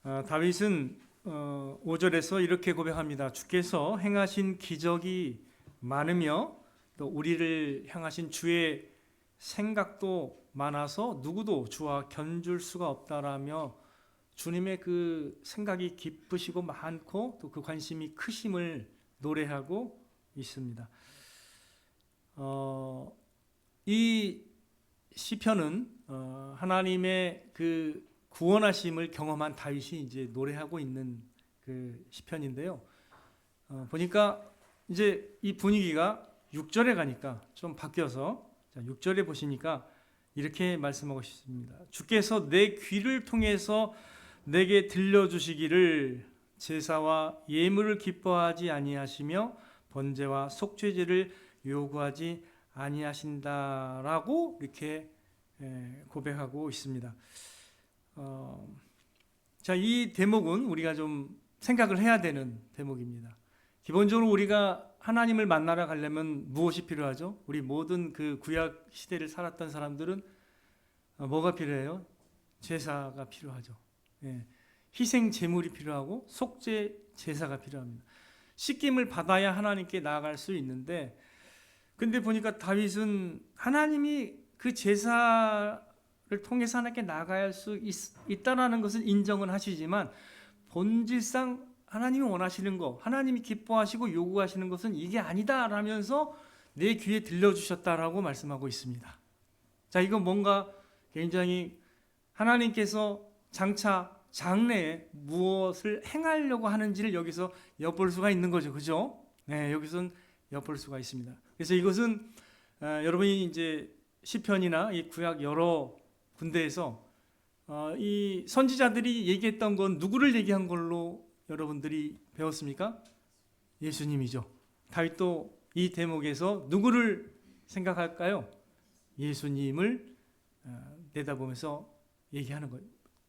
다윗은 5절에서 이렇게 고백합니다. 주께서 행하신 기적이 많으며 또 우리를 향하신 주의 생각도 많아서 누구도 주와 견줄 수가 없다라며 주님의 그 생각이 깊으시고 많고 또 그 관심이 크심을 노래하고 있습니다. 이 시편은 하나님의 그 구원하심을 경험한 다윗이 이제 노래하고 있는 그 시편인데요. 보니까 이제 이 분위기가 6절에 가니까 좀 바뀌어서 6절에 보시니까 이렇게 말씀하고 있습니다. 주께서 내 귀를 통해서 내게 들려주시기를 제사와 예물을 기뻐하지 아니하시며 번제와 속죄제를 요구하지 아니하신다라고 이렇게 고백하고 있습니다. 이 대목은 우리가 좀 생각을 해야 되는 대목입니다. 기본적으로 우리가 하나님을 만나러 가려면 무엇이 필요하죠? 우리 모든 그 구약 시대를 살았던 사람들은 뭐가 필요해요? 제사가 필요하죠. 희생 제물이 필요하고 속죄 제사가 필요합니다. 씻김을 받아야 하나님께 나아갈 수 있는데, 근데 보니까 다윗은 하나님이 그 제사를 통해서 하나님께 나아갈 수 있다라는 것을 인정은 하시지만 본질상 하나님이 원하시는 거, 하나님이 기뻐하시고 요구하시는 것은 이게 아니다라면서 내 귀에 들려주셨다라고 말씀하고 있습니다. 이건 뭔가 굉장히 하나님께서 장차 장래에 무엇을 행하려고 하는지를 여기서 엿볼 수가 있는 거죠. 그죠? 여기서는 엿볼 수가 있습니다. 그래서 이것은 여러분이 이제 시편이나 이 구약 여러 군데에서 이 선지자들이 얘기했던 건 누구를 얘기한 걸로 여러분들이 배웠습니까? 예수님이죠. 다윗도 이 대목에서 누구를 생각할까요? 예수님을 내다보면서 얘기하는 거예요.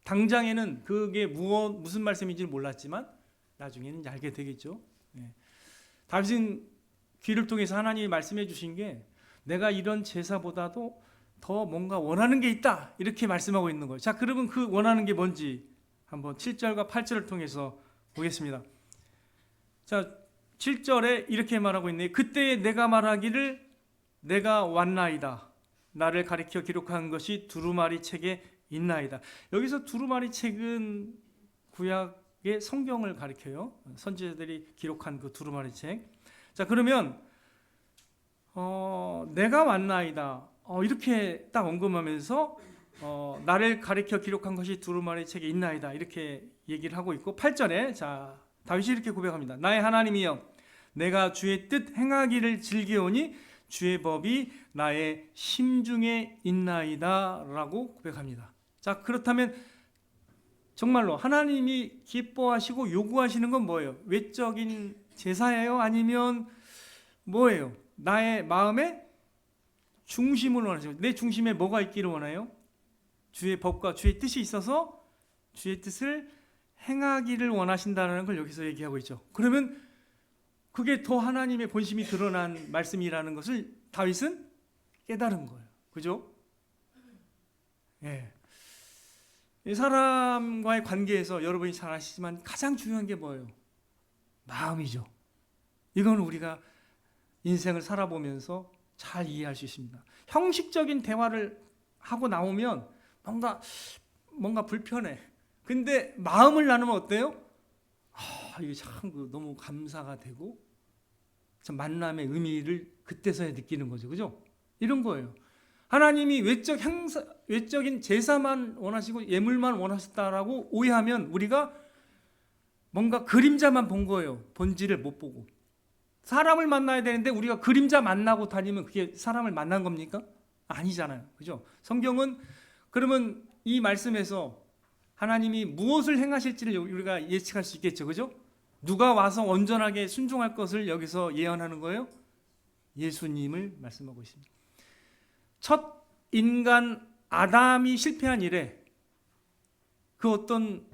당장에는 그게 무슨 말씀인지 몰랐지만 나중에는 알게 되겠죠. 다윗은 귀를 통해서 하나님이 말씀해 주신 게 내가 이런 제사보다도 더 뭔가 원하는 게 있다 이렇게 말씀하고 있는 거예요. 그러면 그 원하는 게 뭔지 한번 7절과 8절을 통해서 보겠습니다. 7절에 이렇게 말하고 있네요. 그때 내가 말하기를 내가 왔나이다. 나를 가리켜 기록한 것이 두루마리 책에 있나이다. 여기서 두루마리 책은 구약의 성경을 가리켜요. 선지자들이 기록한 그 두루마리 책. 그러면 내가 왔나이다. 이렇게 딱 언급하면서 나를 가리켜 기록한 것이 두루마리 책에 있나이다. 이렇게 얘기를 하고 있고 8절에 다윗이 이렇게 고백합니다. 나의 하나님이여 내가 주의 뜻 행하기를 즐기오니 주의 법이 나의 심중에 있나이다 라고 고백합니다. 그렇다면 정말로 하나님이 기뻐하시고 요구하시는 건 뭐예요? 외적인 제사예요? 아니면 뭐예요? 나의 마음의 중심을 원하시고, 내 중심에 뭐가 있기를 원해요? 주의 법과 주의 뜻이 있어서 주의 뜻을 행하기를 원하신다는 걸 여기서 얘기하고 있죠. 그러면 그게 더 하나님의 본심이 드러난 말씀이라는 것을 다윗은 깨달은 거예요. 그죠? 이 사람과의 관계에서 여러분이 잘 아시지만 가장 중요한 게 뭐예요? 마음이죠. 이건 우리가 인생을 살아보면서 잘 이해할 수 있습니다. 형식적인 대화를 하고 나오면 뭔가 불편해. 근데 마음을 나누면 어때요? 이게 참 너무 감사가 되고 참 만남의 의미를 그때서야 느끼는 거죠. 그죠? 이런 거예요. 하나님이 외적인 제사만 원하시고 예물만 원하셨다라고 오해하면 우리가 뭔가 그림자만 본 거예요. 본질을 못 보고. 사람을 만나야 되는데 우리가 그림자 만나고 다니면 그게 사람을 만난 겁니까? 아니잖아요. 그죠? 성경은 그러면 이 말씀에서 하나님이 무엇을 행하실지를 우리가 예측할 수 있겠죠. 그죠? 누가 와서 온전하게 순종할 것을 여기서 예언하는 거예요? 예수님을 말씀하고 있습니다. 첫 인간 아담이 실패한 이래 그 어떤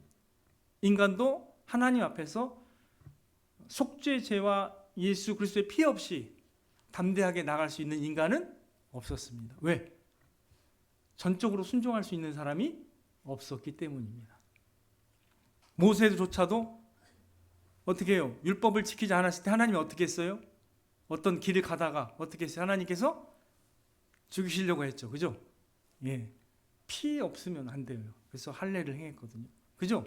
인간도 하나님 앞에서 속죄제와 예수 그리스도의 피 없이 담대하게 나갈 수 있는 인간은 없었습니다. 왜? 전적으로 순종할 수 있는 사람이 없었기 때문입니다. 모세조차도 어떻게 해요? 율법을 지키지 않았을 때 하나님이 어떻게 했어요? 어떤 길을 가다가 어떻게 했어요? 하나님께서 죽이시려고 했죠. 그죠? 예. 피 없으면 안 돼요. 그래서 할례를 행했거든요. 그죠?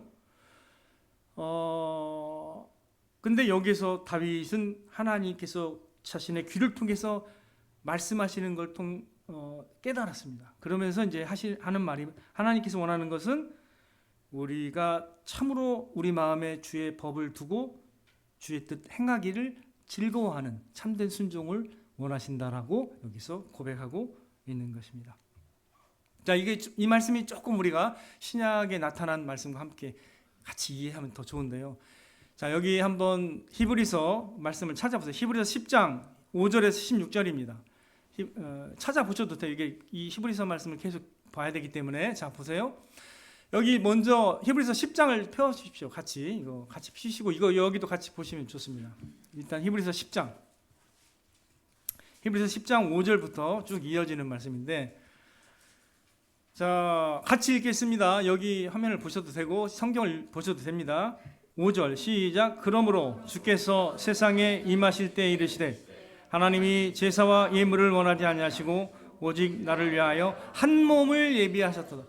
근데 여기서 다윗은 하나님께서 자신의 귀를 통해서 말씀하시는 걸 깨달았습니다. 그러면서 이제 하는 말이, 하나님께서 원하는 것은 우리가 참으로 우리 마음에 주의 법을 두고 주의 뜻 행하기를 즐거워하는 참된 순종을 원하신다라고 여기서 고백하고 있는 것입니다. 자, 이 말씀이 조금 우리가 신약에 나타난 말씀과 함께 같이 이해하면 더 좋은데요. 자, 여기 한번 히브리서 말씀을 찾아보세요. 히브리서 10장 5절에서 16절입니다. 찾아보셔도 돼요. 이 히브리서 말씀을 계속 봐야 되기 때문에. 자, 보세요. 여기 먼저 히브리서 10장을 펴주십시오. 이거 같이 피시고 이거 여기도 같이 보시면 좋습니다. 일단 히브리서 10장 5절부터 쭉 이어지는 말씀인데, 자, 같이 읽겠습니다. 여기 화면을 보셔도 되고 성경을 보셔도 됩니다. 5절 시작. 그러므로 주께서 세상에 임하실 때 이르시되 하나님이 제사와 예물을 원하지 아니하시고 오직 나를 위하여 한 몸을 예비하셨도다.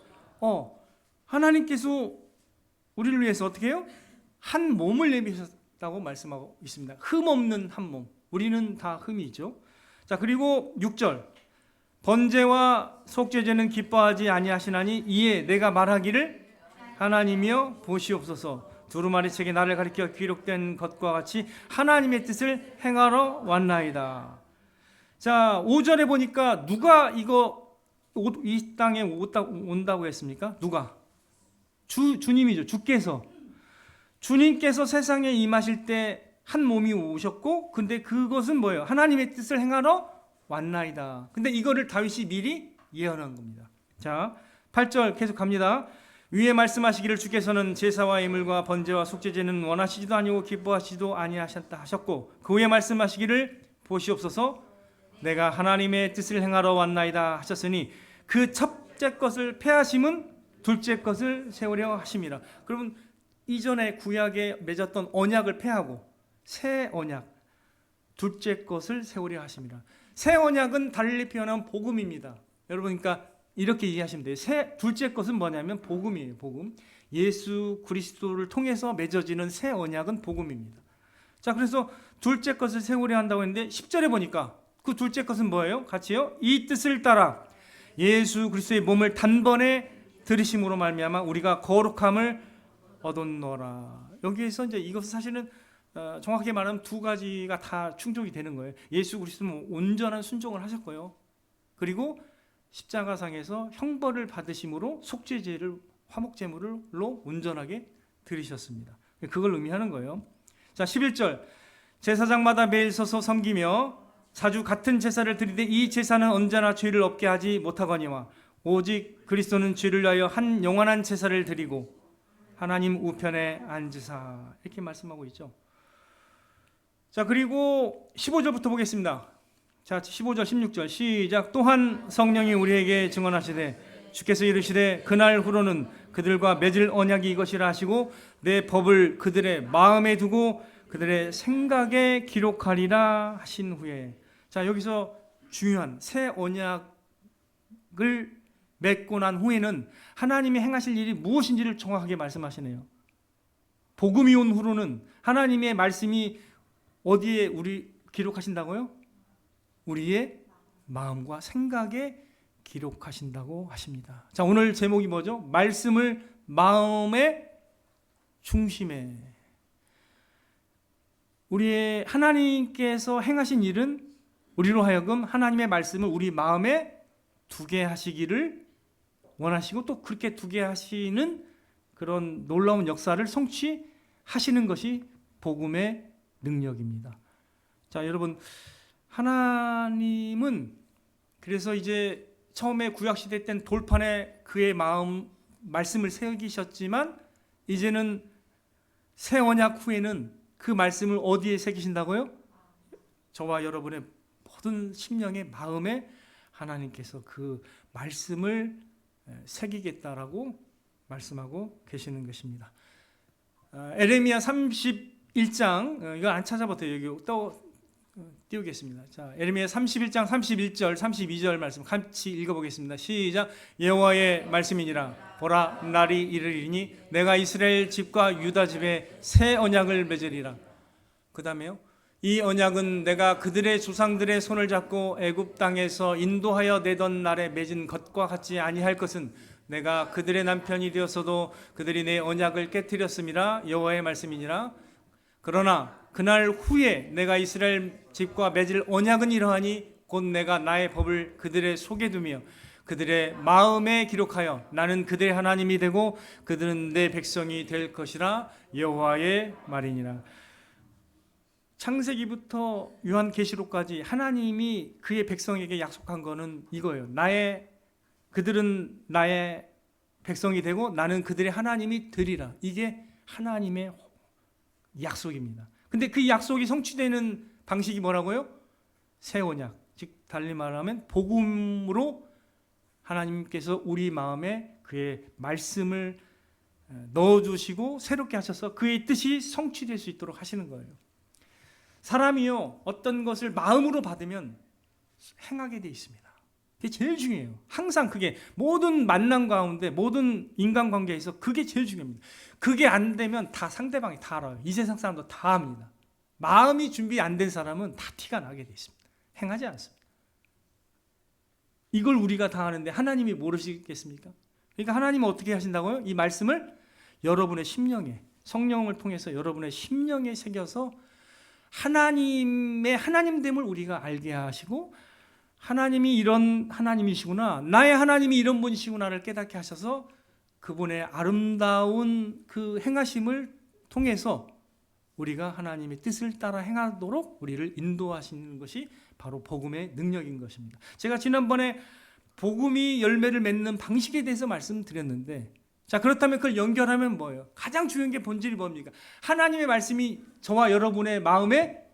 하나님께서 우리를 위해서 어떻게 해요? 한 몸을 예비하셨다고 말씀하고 있습니다. 흠 없는 한 몸. 우리는 다 흠이 있죠. 자, 그리고 6절 번제와 속죄제는 기뻐하지 아니하시나니 이에 내가 말하기를 하나님이여 보시옵소서. 두루마리 책에 나를 가리켜 기록된 것과 같이 하나님의 뜻을 행하러 왔나이다. 자, 5절에 보니까 누가 이 땅에 온다고 했습니까? 누가? 주님이죠. 주님께서 세상에 임하실 때 한 몸이 오셨고, 근데 그것은 뭐예요? 하나님의 뜻을 행하러 왔나이다. 근데 이거를 다윗이 미리 예언한 겁니다. 자, 8절 계속 갑니다. 위에 말씀하시기를 주께서는 제사와 예물과 번제와 속죄제는 원하시지도 아니고 기뻐하시지도 아니하셨다 하셨고, 그 후에 말씀하시기를 보시옵소서 내가 하나님의 뜻을 행하러 왔나이다 하셨으니 그 첫째 것을 폐하심은 둘째 것을 세우려 하심이라. 그러면 이전에 구약에 맺었던 언약을 폐하고 새 언약, 둘째 것을 세우려 하심이라. 새 언약은 달리 표현하면 복음입니다. 여러분, 그러니까 이렇게 이해하시면 돼요. 둘째 것은 뭐냐면 복음이에요. 복음. 예수 그리스도를 통해서 맺어지는 새 언약은 복음입니다. 자, 그래서 둘째 것을 세우려 한다고 했는데 10절에 보니까 그 둘째 것은 뭐예요? 같이요. 이 뜻을 따라 예수 그리스도의 몸을 단번에 들이심으로 말미암아 우리가 거룩함을 얻었노라. 여기에서 이제 이것은 사실은 정확하게 말하면 두 가지가 다 충족이 되는 거예요. 예수 그리스도는 온전한 순종을 하셨고요. 그리고 십자가상에서 형벌을 받으심으로 속죄제를 화목제물로 온전하게 드리셨습니다. 그걸 의미하는 거예요. 자, 11절 제사장마다 매일 서서 섬기며 자주 같은 제사를 드리되 이 제사는 언제나 죄를 없게 하지 못하거니와 오직 그리스도는 죄를 위하여 한 영원한 제사를 드리고 하나님 우편에 앉으사, 이렇게 말씀하고 있죠. 자, 그리고 15절부터 보겠습니다. 자, 15절 16절 시작. 또한 성령이 우리에게 증언하시되 주께서 이르시되 그날 후로는 그들과 맺을 언약이 이것이라 하시고 내 법을 그들의 마음에 두고 그들의 생각에 기록하리라 하신 후에, 자, 여기서 중요한 새 언약을 맺고 난 후에는 하나님이 행하실 일이 무엇인지를 정확하게 말씀하시네요. 복음이 온 후로는 하나님의 말씀이 어디에 우리 기록하신다고요? 우리의 마음과 생각에 기록하신다고 하십니다. 자, 오늘 제목이 뭐죠? 말씀을 마음의 중심에. 우리의 하나님께서 행하신 일은 우리로 하여금 하나님의 말씀을 우리 마음에 두게 하시기를 원하시고 또 그렇게 두게 하시는 그런 놀라운 역사를 성취하시는 것이 복음의 능력입니다. 자, 여러분, 하나님은 그래서 이제 처음에 구약시대 땐 돌판에 그의 마음 말씀을 새기셨지만 이제는 새 언약 후에는 그 말씀을 어디에 새기신다고요? 저와 여러분의 모든 심령의 마음에 하나님께서 그 말씀을 새기겠다라고 말씀하고 계시는 것입니다. 에레미야 31장 이거 안 찾아봤어요. 여기 또 띄우겠습니다. 자, 에레미야 31장 31절 32절 말씀 같이 읽어보겠습니다. 시작. 여호와의 말씀이니라. 보라, 날이 이르리니 내가 이스라엘 집과 유다 집에 새 언약을 맺으리라. 그 다음에요. 이 언약은 내가 그들의 조상들의 손을 잡고 애굽 땅에서 인도하여 내던 날에 맺은 것과 같지 아니할 것은 내가 그들의 남편이 되었어도 그들이 내 언약을 깨뜨렸음이라. 여호와의 말씀이니라. 그러나 그날 후에 내가 이스라엘 집과 맺을 언약은 이러하니 곧 내가 나의 법을 그들의 속에 두며 그들의 마음에 기록하여 나는 그들의 하나님이 되고 그들은 내 백성이 될 것이라. 여호와의 말이니라. 창세기부터 요한계시록까지 하나님이 그의 백성에게 약속한 거는 이거예요. 그들은 나의 백성이 되고 나는 그들의 하나님이 되리라. 이게 하나님의 약속입니다. 근데 그 약속이 성취되는 방식이 뭐라고요? 새 언약. 즉 달리 말하면 복음으로 하나님께서 우리 마음에 그의 말씀을 넣어주시고 새롭게 하셔서 그의 뜻이 성취될 수 있도록 하시는 거예요. 사람이요 어떤 것을 마음으로 받으면 행하게 돼 있습니다. 그게 제일 중요해요. 항상 그게 모든 만남 가운데 모든 인간관계에서 그게 제일 중요합니다. 그게 안 되면 다 상대방이 다 알아요. 이 세상 사람도 다 압니다. 마음이 준비 안 된 사람은 다 티가 나게 돼 있습니다. 행하지 않습니다. 이걸 우리가 다 하는데 하나님이 모르시겠습니까? 그러니까 하나님은 어떻게 하신다고요? 이 말씀을 여러분의 심령에 성령을 통해서 여러분의 심령에 새겨서 하나님의 하나님됨을 우리가 알게 하시고 하나님이 이런 하나님이시구나, 나의 하나님이 이런 분이시구나를 깨닫게 하셔서 그분의 아름다운 그 행하심을 통해서 우리가 하나님의 뜻을 따라 행하도록 우리를 인도하시는 것이 바로 복음의 능력인 것입니다. 제가 지난번에 복음이 열매를 맺는 방식에 대해서 말씀드렸는데, 자 그렇다면 그걸 연결하면 뭐예요? 가장 중요한 게 본질이 뭡니까? 하나님의 말씀이 저와 여러분의 마음에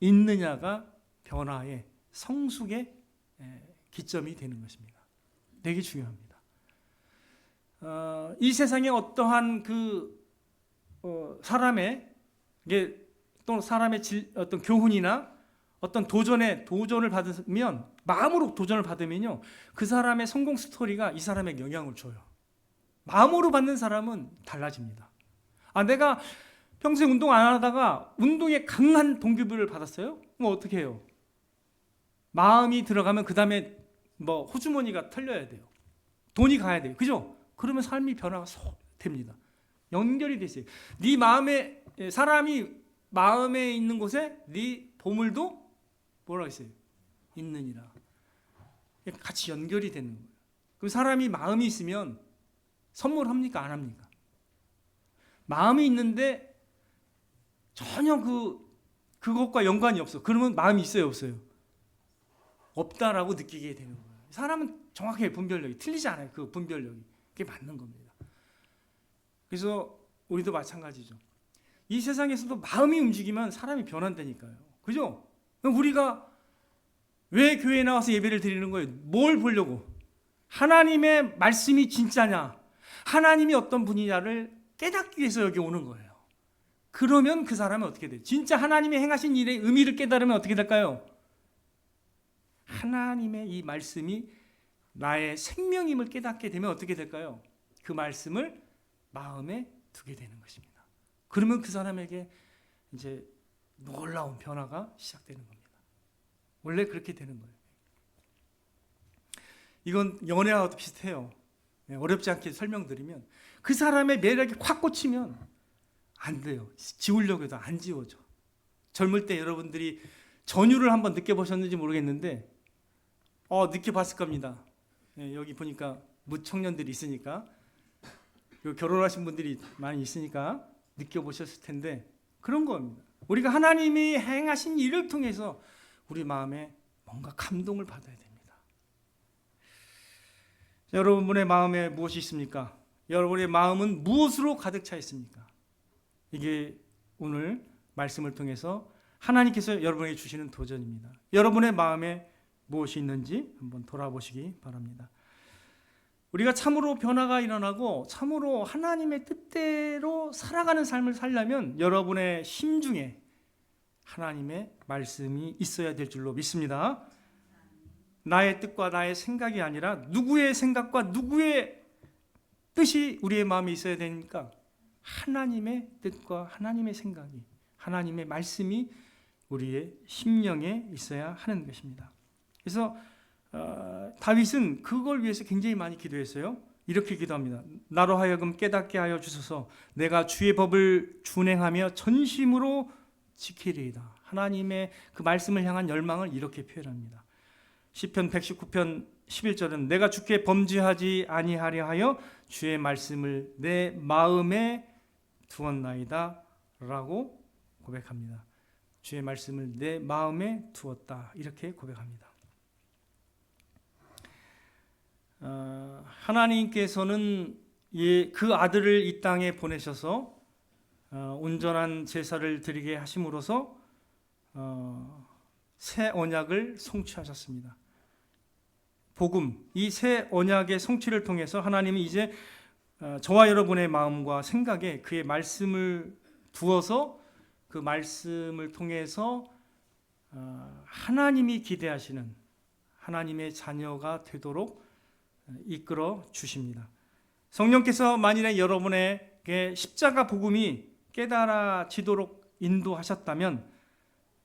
있느냐가 변화의 성숙의 기점이 되는 것입니다. 되게 중요합니다. 이 세상에 어떠한 사람의 또 사람의 어떤 교훈이나 어떤 도전을 받으면 마음으로 도전을 받으면요 그 사람의 성공 스토리가 이 사람에게 영향을 줘요. 마음으로 받는 사람은 달라집니다. 내가 평소에 운동 안 하다가 운동에 강한 동기부여를 받았어요? 그럼 어떻게 해요? 마음이 들어가면 그 다음에 호주머니가 털려야 돼요. 돈이 가야 돼요. 그죠? 그러면 삶이 변화가 됩니다. 연결이 돼 있어요. 네 마음에 사람이 마음에 있는 곳에 네 보물도 뭐라고 했어요? 있느니라. 같이 연결이 되는 거예요. 그럼 사람이 마음이 있으면 선물합니까? 안 합니까? 마음이 있는데 전혀 그것과 연관이 없어. 그러면 마음이 있어요, 없어요? 없다라고 느끼게 되는 거예요. 사람은 정확하게 분별력이 틀리지 않아요. 그 분별력이. 그게 맞는 겁니다. 그래서 우리도 마찬가지죠. 이 세상에서도 마음이 움직이면 사람이 변한다니까요. 그죠? 우리가 왜 교회에 나와서 예배를 드리는 거예요? 뭘 보려고? 하나님의 말씀이 진짜냐? 하나님이 어떤 분이냐를 깨닫기 위해서 여기 오는 거예요. 그러면 그 사람은 어떻게 돼요? 진짜 하나님이 행하신 일의 의미를 깨달으면 어떻게 될까요? 하나님의 이 말씀이 나의 생명임을 깨닫게 되면 어떻게 될까요? 그 말씀을 마음에 두게 되는 것입니다. 그러면 그 사람에게 이제 놀라운 변화가 시작되는 겁니다. 원래 그렇게 되는 거예요. 이건 연애와도 비슷해요. 어렵지 않게 설명드리면 그 사람의 매력이 확 꽂히면 안 돼요. 지우려고 해도 안 지워져. 젊을 때 여러분들이 전율을 한번 느껴보셨는지 모르겠는데 느껴봤을 겁니다. 여기 보니까 무청년들이 있으니까 결혼하신 분들이 많이 있으니까 느껴보셨을 텐데 그런 겁니다. 우리가 하나님이 행하신 일을 통해서 우리 마음에 뭔가 감동을 받아야 됩니다. 여러분의 마음에 무엇이 있습니까? 여러분의 마음은 무엇으로 가득 차 있습니까? 이게 오늘 말씀을 통해서 하나님께서 여러분에게 주시는 도전입니다. 여러분의 마음에 무엇이 있는지 한번 돌아보시기 바랍니다. 우리가 참으로 변화가 일어나고 참으로 하나님의 뜻대로 살아가는 삶을 살려면 여러분의 심중에 하나님의 말씀이 있어야 될 줄로 믿습니다. 나의 뜻과 나의 생각이 아니라 누구의 생각과 누구의 뜻이 우리의 마음에 있어야 되니까 하나님의 뜻과 하나님의 생각이, 하나님의 말씀이 우리의 심령에 있어야 하는 것입니다. 그래서 다윗은 그걸 위해서 굉장히 많이 기도했어요. 이렇게 기도합니다. 나로 하여금 깨닫게 하여 주소서. 내가 주의 법을 준행하며 전심으로 지키리이다. 하나님의 그 말씀을 향한 열망을 이렇게 표현합니다. 시편 119편 11절은 내가 주께 범죄하지 아니하려 하여 주의 말씀을 내 마음에 두었나이다 라고 고백합니다. 주의 말씀을 내 마음에 두었다 이렇게 고백합니다. 하나님께서는 그 아들을 이 땅에 보내셔서 온전한 제사를 드리게 하심으로써 새 언약을 성취하셨습니다. 복음, 이 새 언약의 성취를 통해서 하나님이 이제 저와 여러분의 마음과 생각에 그의 말씀을 두어서 그 말씀을 통해서 하나님이 기대하시는 하나님의 자녀가 되도록 이끌어 주십니다. 성령께서 만일에 여러분에게 십자가 복음이 깨달아지도록 인도하셨다면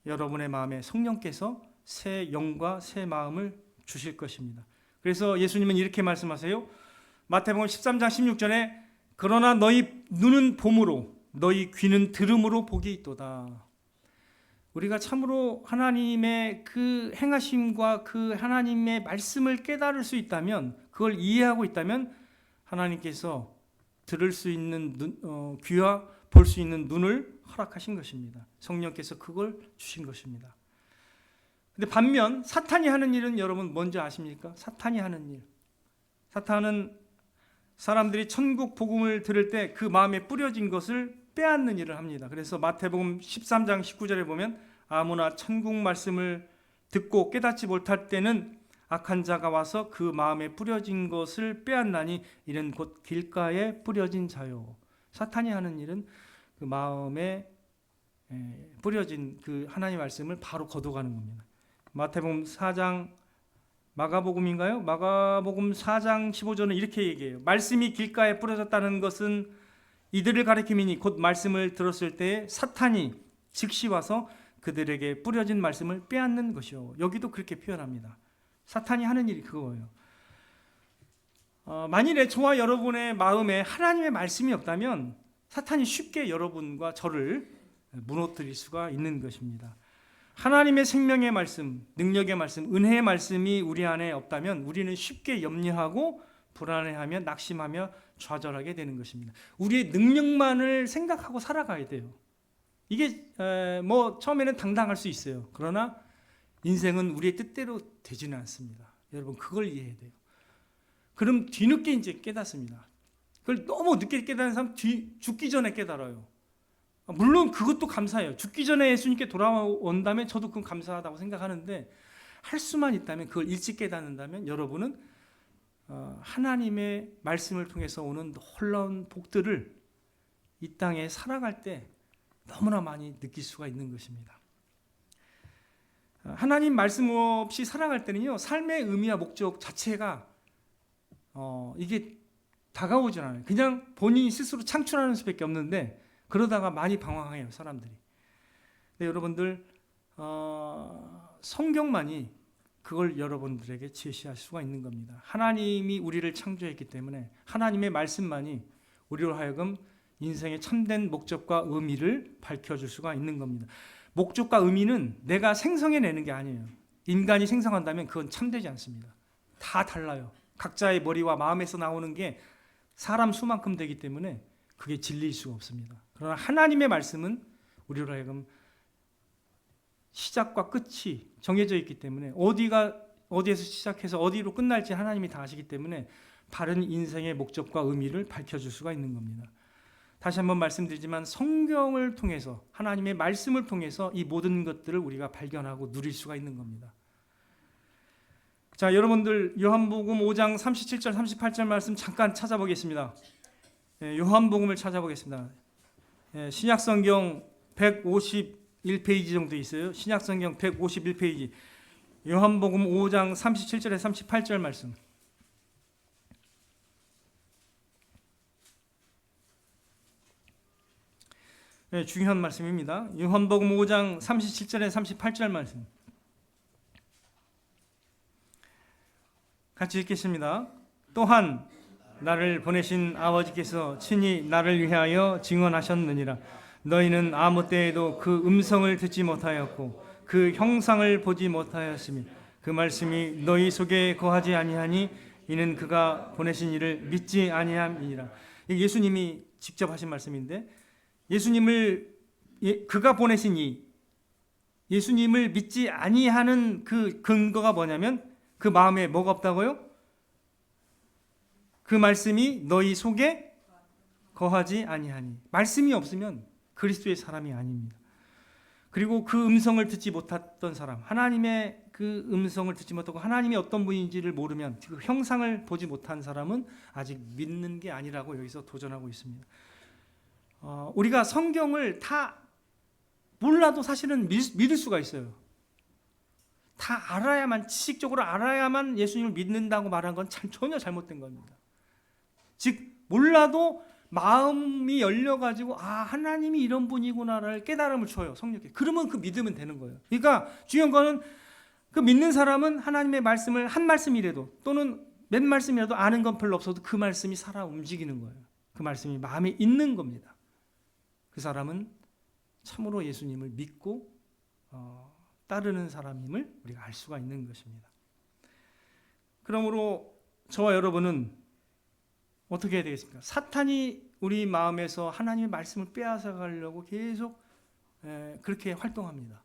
여러분의 마음에 성령께서 새 영과 새 마음을 주실 것입니다. 그래서 예수님은 이렇게 말씀하세요. 마태복음 13장 16절에 그러나 너희 눈은 봄으로 너희 귀는 들음으로 복이 있도다. 우리가 참으로 하나님의 그 행하심과 그 하나님의 말씀을 깨달을 수 있다면, 그걸 이해하고 있다면 하나님께서 들을 수 있는 귀와 볼 수 있는 눈을 허락하신 것입니다. 성령께서 그걸 주신 것입니다. 근데 반면 사탄이 하는 일은 여러분 뭔지 아십니까? 사탄이 하는 일. 사탄은 사람들이 천국 복음을 들을 때 그 마음에 뿌려진 것을 빼앗는 일을 합니다. 그래서 마태복음 13장 19절에 보면 아무나 천국 말씀을 듣고 깨닫지 못할 때는 악한 자가 와서 그 마음에 뿌려진 것을 빼앗나니 이는 곧 길가에 뿌려진 자요. 사탄이 하는 일은 그 마음에 뿌려진 그 하나님의 말씀을 바로 거둬가는 겁니다. 마태복음 4장 마가복음인가요? 마가복음 4장 15절은 이렇게 얘기해요. 말씀이 길가에 뿌려졌다는 것은 이들을 가리킴이니 곧 말씀을 들었을 때에 사탄이 즉시 와서 그들에게 뿌려진 말씀을 빼앗는 것이요. 여기도 그렇게 표현합니다. 사탄이 하는 일이 그거예요. 만일에 저와 여러분의 마음에 하나님의 말씀이 없다면 사탄이 쉽게 여러분과 저를 무너뜨릴 수가 있는 것입니다. 하나님의 생명의 말씀, 능력의 말씀, 은혜의 말씀이 우리 안에 없다면 우리는 쉽게 염려하고 불안해하며 낙심하며 좌절하게 되는 것입니다. 우리의 능력만을 생각하고 살아가야 돼요. 이게 뭐 처음에는 당당할 수 있어요. 그러나 인생은 우리의 뜻대로 되지는 않습니다. 여러분 그걸 이해해야 돼요. 그럼 뒤늦게 이제 깨닫습니다. 그걸 너무 늦게 깨닫는 사람 죽기 전에 깨달아요. 물론 그것도 감사해요. 죽기 전에 예수님께 돌아온다면 저도 그건 감사하다고 생각하는데 할 수만 있다면 그걸 일찍 깨닫는다면 여러분은 하나님의 말씀을 통해서 오는 놀라운 복들을 이 땅에 살아갈 때 너무나 많이 느낄 수가 있는 것입니다. 하나님 말씀 없이 살아갈 때는요, 삶의 의미와 목적 자체가 이게 다가오질 않아요. 그냥 본인이 스스로 창출하는 수밖에 없는데 그러다가 많이 방황해요, 사람들이. 근데 여러분들 성경만이 그걸 여러분들에게 제시할 수가 있는 겁니다. 하나님이 우리를 창조했기 때문에 하나님의 말씀만이 우리로 하여금 인생의 참된 목적과 의미를 밝혀줄 수가 있는 겁니다. 목적과 의미는 내가 생성해내는 게 아니에요. 인간이 생성한다면 그건 참되지 않습니다. 다 달라요. 각자의 머리와 마음에서 나오는 게 사람 수만큼 되기 때문에 그게 진리일 수가 없습니다. 그러나 하나님의 말씀은 우리로 하여금 시작과 끝이 정해져 있기 때문에 어디에서 시작해서 어디로 끝날지 하나님이 다 아시기 때문에 바른 인생의 목적과 의미를 밝혀줄 수가 있는 겁니다. 다시 한번 말씀드리지만 성경을 통해서 하나님의 말씀을 통해서 이 모든 것들을 우리가 발견하고 누릴 수가 있는 겁니다. 자, 여러분들 요한복음 5장 37절 38절 말씀 잠깐 찾아보겠습니다. 요한복음을 찾아보겠습니다. 신약성경 151페이지 정도 있어요. 신약성경 151페이지. 요한복음 5장 37절에 38절 말씀. 중요한 말씀입니다. 요한복음 5장 37절에 38절 말씀. 같이 읽겠습니다. 또한 나를 보내신 아버지께서 친히 나를 위하여 증언하셨느니라. 너희는 아무 때에도 그 음성을 듣지 못하였고 그 형상을 보지 못하였으니 그 말씀이 너희 속에 거하지 아니하니 이는 그가 보내신 이를 믿지 아니함이니라. 예수님이 직접 하신 말씀인데, 예수님을 그가 보내신 이 예수님을 믿지 아니하는 그 근거가 뭐냐면 그 마음에 뭐가 없다고요? 그 말씀이 너희 속에 거하지 아니하니. 말씀이 없으면 그리스도의 사람이 아닙니다. 그리고 그 음성을 듣지 못했던 사람, 하나님의 그 음성을 듣지 못하고 하나님이 어떤 분인지를 모르면, 그 형상을 보지 못한 사람은 아직 믿는 게 아니라고 여기서 도전하고 있습니다. 우리가 성경을 다 몰라도 사실은 믿을 수가 있어요. 다 알아야만, 지식적으로 알아야만 예수님을 믿는다고 말한 건 전혀 잘못된 겁니다. 즉 몰라도 마음이 열려가지고 하나님이 이런 분이구나를 깨달음을 줘요, 성령께. 그러면 그 믿으면 되는 거예요. 그러니까 중요한 거는 그 믿는 사람은 하나님의 말씀을 한 말씀이라도 또는 몇 말씀이라도 아는 건 별로 없어도 그 말씀이 살아 움직이는 거예요. 그 말씀이 마음에 있는 겁니다. 그 사람은 참으로 예수님을 믿고 따르는 사람임을 우리가 알 수가 있는 것입니다. 그러므로 저와 여러분은 어떻게 해야 되겠습니까? 사탄이 우리 마음에서 하나님의 말씀을 빼앗아 가려고 계속 그렇게 활동합니다.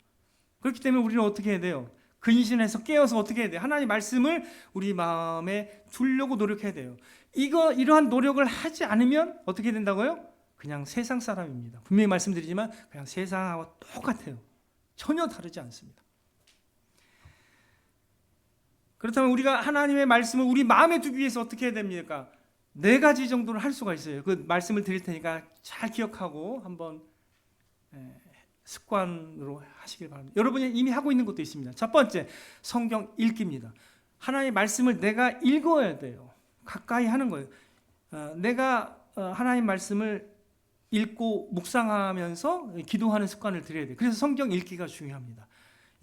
그렇기 때문에 우리는 어떻게 해야 돼요? 근신해서 깨어서 어떻게 해야 돼요? 하나님의 말씀을 우리 마음에 두려고 노력해야 돼요. 이러한 노력을 하지 않으면 어떻게 된다고요? 그냥 세상 사람입니다. 분명히 말씀드리지만 그냥 세상하고 똑같아요. 전혀 다르지 않습니다. 그렇다면 우리가 하나님의 말씀을 우리 마음에 두기 위해서 어떻게 해야 됩니까? 4가지 정도를 할 수가 있어요. 그 말씀을 드릴 테니까 잘 기억하고 한번 습관으로 하시길 바랍니다. 여러분이 이미 하고 있는 것도 있습니다. 첫 번째, 성경 읽기입니다. 하나님의 말씀을 내가 읽어야 돼요. 가까이 하는 거예요. 내가 하나님 말씀을 읽고 묵상하면서 기도하는 습관을 들여야 돼요. 그래서 성경 읽기가 중요합니다.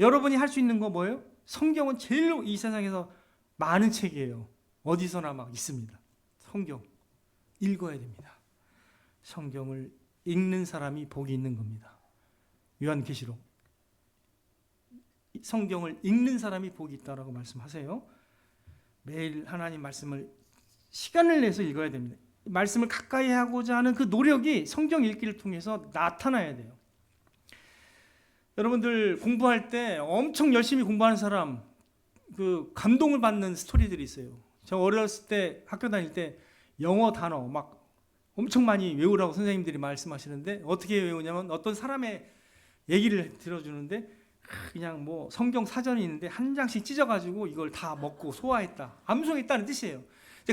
여러분이 할 수 있는 거 뭐예요? 성경은 제일 이 세상에서 많은 책이에요. 어디서나 막 있습니다. 성경 읽어야 됩니다. 성경을 읽는 사람이 복이 있는 겁니다. 요한계시록 성경을 읽는 사람이 복이 있다라고 말씀하세요. 매일 하나님 말씀을 시간을 내서 읽어야 됩니다. 말씀을 가까이 하고자 하는 그 노력이 성경 읽기를 통해서 나타나야 돼요. 여러분들 공부할 때 엄청 열심히 공부하는 사람, 그 감동을 받는 스토리들이 있어요. 저 어렸을 때 학교 다닐 때 영어 단어 막 엄청 많이 외우라고 선생님들이 말씀하시는데 어떻게 외우냐면 어떤 사람의 얘기를 들어주는데 그냥 뭐 성경 사전이 있는데 한 장씩 찢어가지고 이걸 다 먹고 소화했다, 암송했다는 뜻이에요.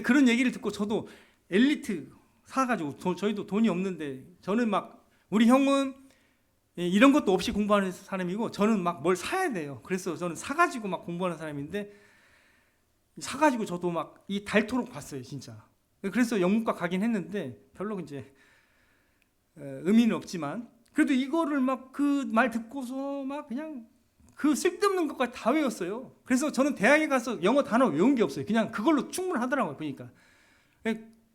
그런 얘기를 듣고 저도 엘리트 사가지고 저희도 돈이 없는데 저는 막 우리 형은 이런 것도 없이 공부하는 사람이고 저는 막 뭘 사야 돼요. 그래서 저는 사가지고 막 공부하는 사람인데 사가지고 저도 막 이 닳도록 봤어요, 진짜. 그래서 영문과 가긴 했는데 별로 이제 의미는 없지만 그래도 이거를 막 그 말 듣고서 막 그냥 그 쓸데없는 것까지 다 외웠어요. 그래서 저는 대학에 가서 영어 단어 외운 게 없어요. 그냥 그걸로 충분하더라고요, 보니까.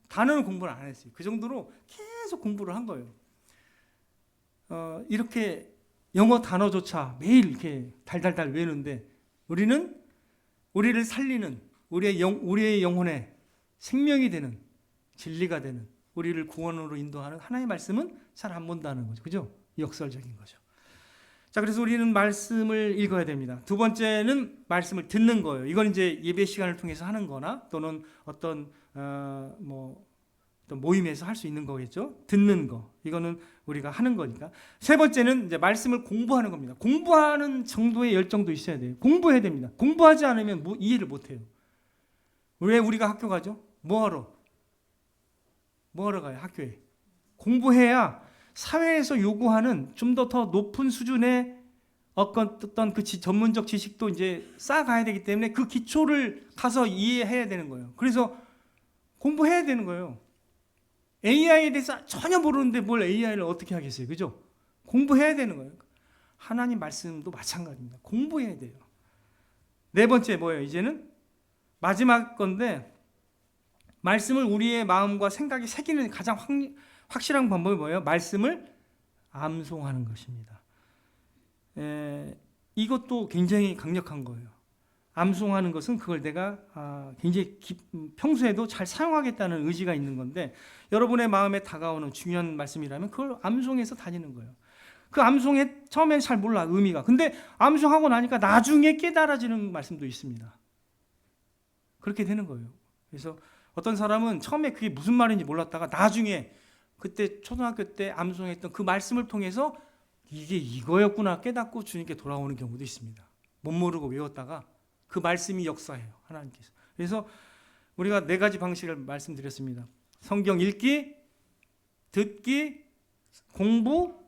단어는 공부를 안 했어요. 그 정도로 계속 공부를 한 거예요. 이렇게 영어 단어조차 매일 이렇게 달달달 외우는데 우리를 살리는 우리의 영혼에 생명이 되는 진리가 되는 우리를 구원으로 인도하는 하나님의 말씀은 잘 안 본다는 거죠. 그죠? 역설적인 거죠. 자, 그래서 우리는 말씀을 읽어야 됩니다. 두 번째는 말씀을 듣는 거예요. 이건 이제 예배 시간을 통해서 하는 거나 또는 어떤 어떤 모임에서 할 수 있는 거겠죠. 듣는 거. 이거는 우리가 하는 거니까. 세 번째는 이제 말씀을 공부하는 겁니다. 공부하는 정도의 열정도 있어야 돼요. 공부해야 됩니다. 공부하지 않으면 이해를 못 해요. 왜 우리가 학교 가죠? 뭐 하러 가요? 학교에. 공부해야 사회에서 요구하는 좀 더 높은 수준의 어떤 그 전문적 지식도 이제 쌓아가야 되기 때문에 그 기초를 가서 이해해야 되는 거예요. 그래서 공부해야 되는 거예요. AI에 대해서 전혀 모르는데 뭘 AI를 어떻게 하겠어요? 그죠? 공부해야 되는 거예요. 하나님 말씀도 마찬가지입니다. 공부해야 돼요. 네 번째 뭐예요? 이제는 마지막 건데, 말씀을 우리의 마음과 생각에 새기는 가장 확실한 방법이 뭐예요? 말씀을 암송하는 것입니다. 이것도 굉장히 강력한 거예요. 암송하는 것은 그걸 내가 굉장히 평소에도 잘 사용하겠다는 의지가 있는 건데, 여러분의 마음에 다가오는 중요한 말씀이라면 그걸 암송해서 다니는 거예요. 그 암송에 처음엔 잘 몰라, 의미가. 근데 암송하고 나니까 나중에 깨달아지는 말씀도 있습니다. 그렇게 되는 거예요. 그래서 어떤 사람은 처음에 그게 무슨 말인지 몰랐다가 나중에 그때 초등학교 때 암송했던 그 말씀을 통해서 이게 이거였구나 깨닫고 주님께 돌아오는 경우도 있습니다. 못 모르고 외웠다가 그 말씀이 역사해요, 하나님께서. 그래서 우리가 네 가지 방식을 말씀드렸습니다. 성경 읽기, 듣기, 공부,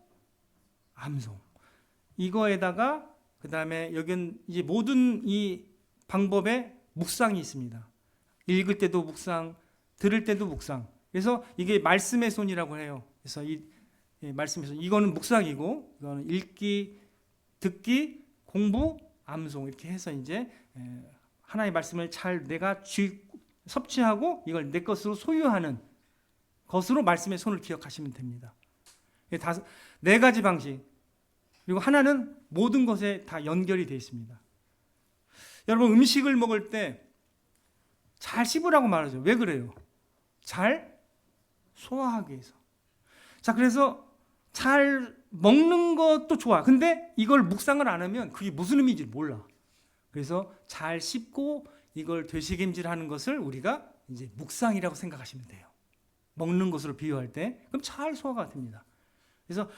암송. 이거에다가 그 다음에 여기는 이제 모든 이 방법에 묵상이 있습니다. 읽을 때도 묵상, 들을 때도 묵상. 그래서 이게 말씀의 손이라고 해요. 그래서 이 말씀의 손, 이거는 묵상이고, 이거는 읽기, 듣기, 공부, 암송 이렇게 해서 이제 하나님의 말씀을 잘 내가 섭취하고 이걸 내 것으로 소유하는 것으로 말씀의 손을 기억하시면 됩니다. 네 가지 방식. 그리고 하나는 모든 것에 다 연결이 되어 있습니다. 여러분, 음식을 먹을 때 잘 씹으라고 말하죠. 왜 그래요? 잘 소화하기 위해서. 자, 그래서 잘 먹는 것도 좋아. 근데 이걸 묵상을 안 하면 그게 무슨 의미인지 몰라. 그래서 잘 씹고 이걸 되새김질하는 것을 우리가 이제 묵상이라고 생각하시면 돼요. 먹는 것으로 비유할 때 그럼 잘 소화가 됩니다. 그래서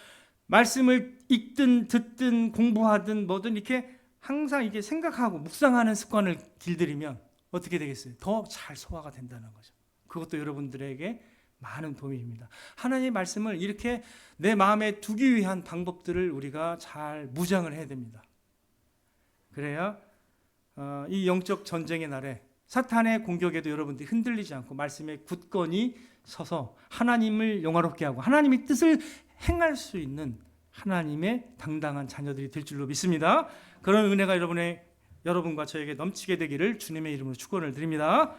말씀을 읽든 듣든 공부하든 뭐든 이렇게 항상 이게 생각하고 묵상하는 습관을 길들이면 어떻게 되겠어요? 더 잘 소화가 된다는 거죠. 그것도 여러분들에게 많은 도움이 됩니다. 하나님의 말씀을 이렇게 내 마음에 두기 위한 방법들을 우리가 잘 무장을 해야 됩니다. 그래야 이 영적 전쟁의 날에 사탄의 공격에도 여러분들이 흔들리지 않고 말씀에 굳건히 서서 하나님을 영화롭게 하고 하나님의 뜻을 행할 수 있는 하나님의 당당한 자녀들이 될 줄로 믿습니다. 그런 은혜가 여러분과 저에게 넘치게 되기를 주님의 이름으로 축원을 드립니다.